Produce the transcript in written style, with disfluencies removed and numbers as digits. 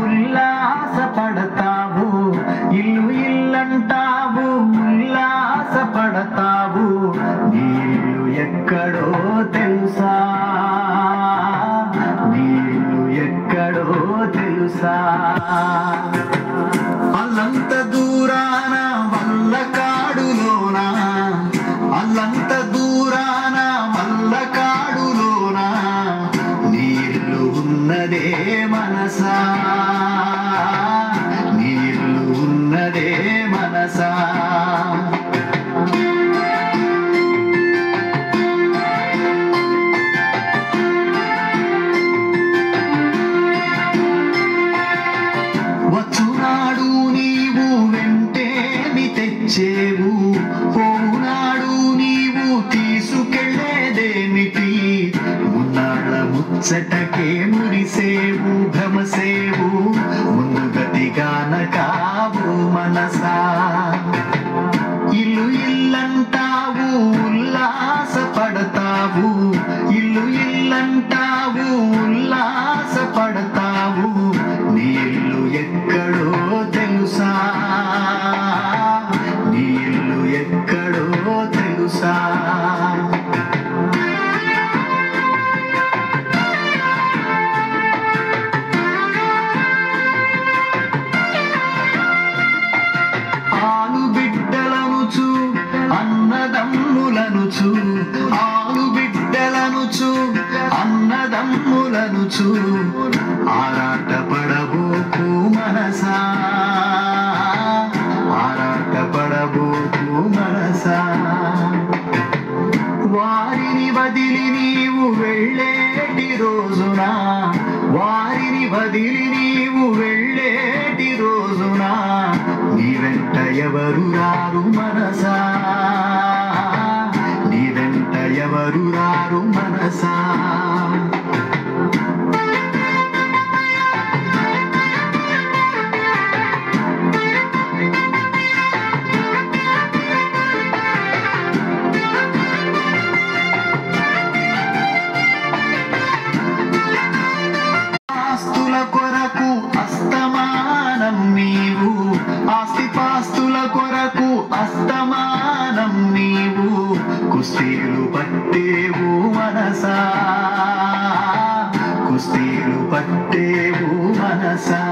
ఉల్లాస పడతావు, ఇల్లు ఇల్లంటావు, ఉల్లాస పడతావు, నీళ్ళు ఎక్కడో తెలుసా, నీళ్ళు ఎక్కడో తెలుసా. అల్లంత దూరాన వల్లకాడులోన, అల్లంత దూరాన వల్లకాడులోన నీళ్ళు ఉన్నదే మనసా, నీళ్ళు ఉన్నదే మనసా. వచ్చునాడు నీవు వెంటేమి తెచ్చేవు, పోనాడు నీవు తీసుకెళ్ళేదేమిటి, మున్నాళ్ళ ముచ్చటకే మురిసేవు భ్రమసేవు, ముందు గతిగాన కావు మనసా. ఇల్లు ఇల్లంటావు, ఉల్లాస పడతావు, ఇల్లు ఇల్లంటావు, ఉల్లాస పడతావు, నీళ్ళు ఎక్కడో తెలుసా, నీళ్ళు ఎక్కడో తెలుసా. ఆలు బిడ్డలనుచు అన్నదమ్ములనుచు, ఆలు బిడ్డలనుచు అన్నదమ్ములనుచు ఆరాట పడబోకు మనసా, ఆరాట పడబోకు మనసా. వారిని వదిలి నీవు వెళ్ళేటి రోజున, వారిని వదిలి నీవు వెళ్ళేటి రోజున నీ వెంట ఎవరు రారు మనసా, నీ వెంట ఎవరు రారు మనసా. ఆస్తుల కొరకు అస్తమానం నీవు, ఆస్తిపాస్తుల కొరకు అస్తమానం నీవు కుస్తీలు పట్టేవు మనసా, కుస్తీలు పట్టేవు మనసా.